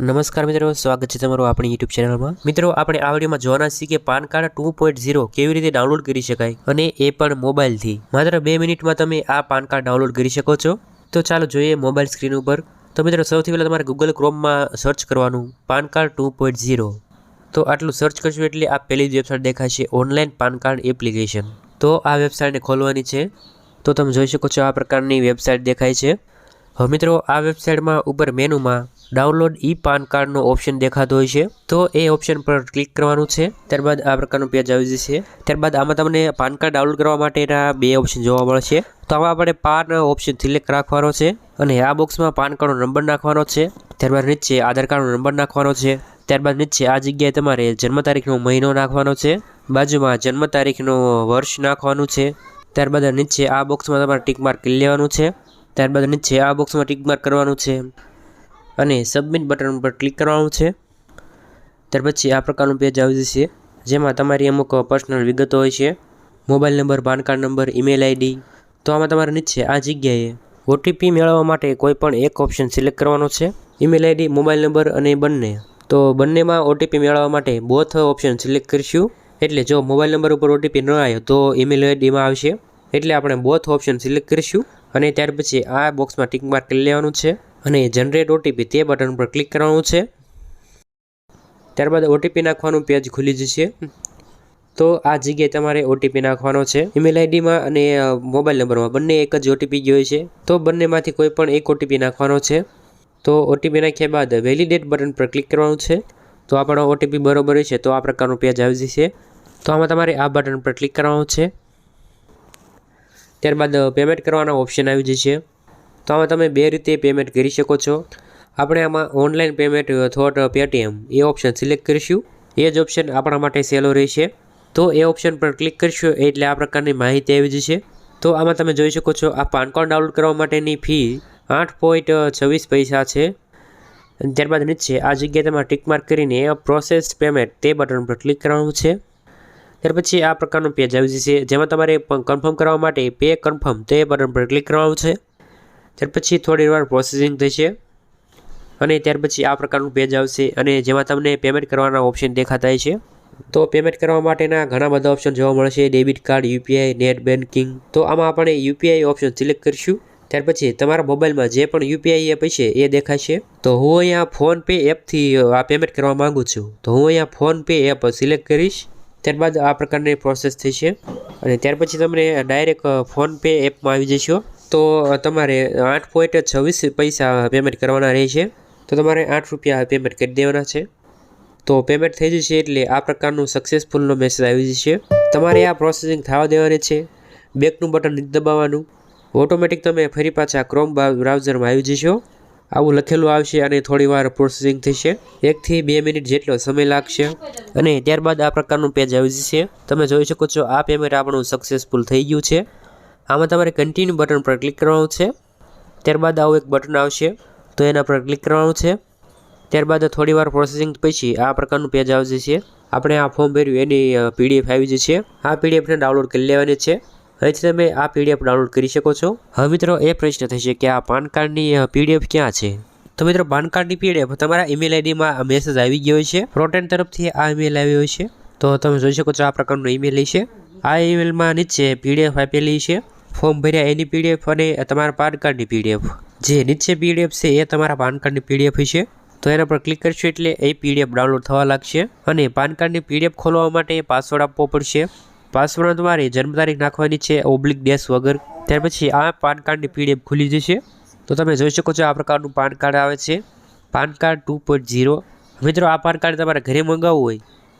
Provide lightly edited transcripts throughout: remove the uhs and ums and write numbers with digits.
નમસ્કાર મિત્રો, સ્વાગત છે તમારું આપણી યુટ્યુબ ચેનલમાં। મિત્રો, આપણે આ વિડીયોમાં જોવાના છીએ કે પાન કાર્ડ 2.0 કેવી રીતે ડાઉનલોડ કરી શકાય અને એ પણ મોબાઈલથી। માત્ર 2 મિનિટમાં તમે આ પાન કાર્ડ ડાઉનલોડ કરી શકો છો। તો ચાલો જોઈએ મોબાઈલ સ્ક્રીન ઉપર। તો મિત્રો, સૌથી પહેલાં તમારે ગૂગલ ક્રોમમાં સર્ચ કરવાનું પાન કાર્ડ 2.0। તો આટલું સર્ચ કરશું એટલે આ પહેલી જ વેબસાઇટ દેખાશે, ઓનલાઈન પાન કાર્ડ એપ્લિકેશન। તો આ વેબસાઇટને ખોલવાની છે। તો તમે જોઈ શકો છો આ પ્રકારની વેબસાઇટ દેખાય છે। હવે મિત્રો, આ વેબસાઇટમાં ઉપર મેનુમાં ડાઉનલોડ ઈ પાન કાર્ડનો ઓપ્શન દેખાતો હોય છે। તો એ ઓપ્શન પર ક્લિક કરવાનું છે। ત્યારબાદ આ પ્રકારનું પેજ આવી જશે। ત્યારબાદ આમાં તમને પાન કાર્ડ ડાઉનલોડ કરવા માટેના 2 ઓપ્શન જોવા મળશે। તો આમાં આપણે પાન ઓપ્શન સિલેક્ટ રાખવાનો છે અને આ બોક્સમાં પાન કાર્ડનો નંબર નાખવાનો છે। ત્યારબાદ નીચે આધાર કાર્ડનો નંબર નાખવાનો છે। ત્યારબાદ નીચે આ જગ્યાએ તમારે જન્મ તારીખનો મહિનો નાખવાનો છે। બાજુમાં જન્મ તારીખનો વર્ષ નાખવાનું છે। ત્યારબાદ નીચે આ બોક્સમાં તમારે ટીક માર્ક કરી લેવાનું છે। ત્યારબાદ નીચે આ બોક્સમાં ટીક માર્ક કરવાનું છે અને સબમિટ બટન પર ક્લિક કરવાનું છે। ત્યાર પછી આ પ્રકારનું પેજ આવી જશે, જેમાં તમારી અમુક પર્સનલ વિગતો હોય છે, mobile number, PAN card number, email ID. તો આમાં તમારે નીચે આ જગ્યાએ ઓટીપી મેળવવા માટે કોઈ પણ એક ઓપ્શન સિલેક્ટ કરવાનો છે, ઈમેલ આઈડી, મોબાઈલ નંબર અને બંને। તો બંનેમાં ઓટીપી મેળવવા માટે બોથ ઓપ્શન સિલેક્ટ કરીશું। એટલે જો મોબાઈલ નંબર ઉપર ઓટીપી ન આવ્યો તો ઈમેલ આઈડીમાં આવશે, એટલે આપણે બોથ ઓપ્શન સિલેક્ટ કરીશું અને ત્યાર પછી આ બોક્સમાં ટીક માર્ક કરી લેવાનું છે અને જનરેટ ઓટીપી તે બટન પર ક્લિક કરવાનું છે। ત્યારબાદ ઓટીપી નાખવાનું પેજ ખુલી જશે। તો આ જગ્યાએ તમારે ઓટીપી નાખવાનો છે, ઈમેલ આઈડીમાં અને મોબાઈલ નંબરમાં બંને એક જ ઓટીપી ગયો છે। તો બંનેમાંથી કોઈ પણ એક ઓટીપી નાખવાનો છે। તો ઓટીપી નાખ્યા બાદ વેલિડેટ બટન પર ક્લિક કરવાનું છે। તો આપણો ઓટીપી બરોબર છે તો આ પ્રકારનું પેજ આવી જશે। તો આમાં તમારે આ બટન પર ક્લિક કરવાનું છે। ત્યારબાદ પેમેન્ટ કરવાના ઓપ્શન આવી જશે। તો આમાં તમે 2 રીતે પેમેન્ટ કરી શકો છો। આપણે આમાં ઓનલાઈન પેમેન્ટ થોટ પેટીએમ એ ઓપ્શન સિલેક્ટ કરીશું। એ જ ઓપ્શન આપણા માટે સહેલો રહેશે। તો એ ઓપ્શન પર ક્લિક કરીશું એટલે આ પ્રકારની માહિતી આવી જશે। તો આમાં તમે જોઈ શકો છો આ પાન કાર્ડ ડાઉનલોડ કરવા માટેની ફી 8.26 પૈસા છે। ત્યારબાદ નીચે આ જગ્યાએ તમારે ટીક માર્ક કરીને પ્રોસેસ પેમેન્ટ તે બટન પર ક્લિક કરવાનું છે। ત્યાર પછી આ પ્રકારનું પેજ આવી જશે, જેમાં તમારે કન્ફર્મ કરવા માટે પે કન્ફર્મ તે બટન પર ક્લિક કરવાનું છે। ત્યાર પછી થોડી વાર પ્રોસેસિંગ થશે અને ત્યાર પછી આ પ્રકારનું પેજ આવશે અને જેમાં તમને પેમેન્ટ કરવાના ઓપ્શન દેખાતા છે। તો પેમેન્ટ કરવા માટેના ઘણા બધા ઓપ્શન જોવા મળશે, debit card, UPI, net banking. તો આમાં આપણે યુપીઆઈ ઓપ્શન સિલેક્ટ કરીશું। ત્યાર પછી તમારા મોબાઈલમાં જે પણ યુપીઆઈ એપ હશે એ દેખાશે। તો હું અહીંયા ફોનપે એપથી આ પેમેન્ટ કરવા માગું છું, તો હું અહીંયા ફોનપે એપ સિલેક્ટ કરીશ। ત્યારબાદ આ પ્રકારની પ્રોસેસ થશે અને ત્યાર પછી તમને ડાયરેક્ટ ફોનપે એપમાં આવી જશો। તો તમારે 8.26 પૈસા પેમેન્ટ કરવાના રહેશે। તો તમારે 8 રૂપિયા પેમેન્ટ કરી દેવાના છે। તો પેમેન્ટ થઈ જશે એટલે આ પ્રકારનું સક્સેસફુલનો મેસેજ આવી જશે। તમારે આ પ્રોસેસિંગ થવા દેવાની છે, બેકનું બટન નથી દબાવવાનું। ઓટોમેટિક તમે ફરી પાછા ક્રોમ બ્રાઉઝરમાં આવી જશો। આવું લખેલું આવશે અને થોડી વાર પ્રોસેસિંગ થશે, 1 થી 2 મિનિટ જેટલો સમય લાગશે અને ત્યારબાદ આ પ્રકારનું પેજ આવી જશે। તમે જોઈ શકો છો આ પેમેન્ટ આપણું સક્સેસફુલ થઈ ગયું છે। આમાં તમારે કન્ટિન્યુ બટન પર ક્લિક કરવાનું છે। ત્યારબાદ આવું એક બટન આવશે તો એના પર ક્લિક કરવાનું છે। ત્યારબાદ થોડી વાર પ્રોસેસિંગ પછી આ પ્રકારનું પેજ આવી જશે। આપણે આ ફોર્મ ભર્યું એની પીડીએફ આવી જશે। આ પીડીએફને ડાઉનલોડ કરી લેવાની છે। અહીંથી તમે આ પીડીએફ ડાઉનલોડ કરી શકો છો। હવે મિત્રો એ પ્રશ્ન થશે કે આ પાન કાર્ડની પીડીએફ ક્યાં છે? તો મિત્રો, પાન કાર્ડની પીડીએફ તમારા ઈમેલ આઈડીમાં મેસેજ આવી ગયો છે, પ્રોટેન તરફથી આ ઈમેલ આવ્યો છે। તો તમે જોઈ શકો છો આ પ્રકારનો ઈમેલ છે। આ ઈમેલમાં નીચે પીડીએફ આપેલી છે, ફોર્મ ભર્યા એની પીડીએફ અને તમારા પાન કાર્ડની પીડીએફ। જે નીચે પીડીએફ છે એ તમારા પાન કાર્ડની પીડીએફ છે। તો એના પર ક્લિક કરશો એટલે એ પીડીએફ ડાઉનલોડ થવા લાગશે અને પાન કાર્ડની પીડીએફ ખોલવા માટે પાસવર્ડ આપવો પડશે। પાસવર્ડ તમારે જન્મ તારીખ નાખવાની છે, / વગર। ત્યાર પછી આ પાન કાર્ડની પીડીએફ ખુલી જશે। તો તમે જોઈ શકો છો આ પ્રકારનું પાન કાર્ડ આવે છે, પાન કાર્ડ 2.0। મિત્રો, આ પાન કાર્ડ તમારે ઘરે મંગાવવું હોય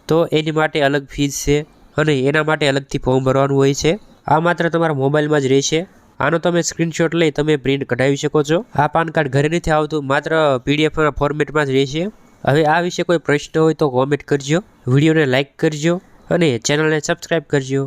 તો એની માટે અલગ ફીસ છે અને એના માટે અલગથી ફોર્મ ભરવાનું હોય છે। આ માત્ર તમારા મોબાઈલમાં જ રહેશે। આનો તમે સ્ક્રીનશોટ લઈ તમે પ્રિન્ટ કઢાવી શકો છો। આ પાન કાર્ડ ઘરે નથી આવતું, માત્ર પીડીએફના ફોર્મેટમાં જ રહેશે। હવે આ વિશે કોઈ પ્રશ્ન હોય તો કોમેન્ટ કરજો, વિડીયોને લાઇક કરજો અને ચેનલને સબસ્ક્રાઈબ કરજો।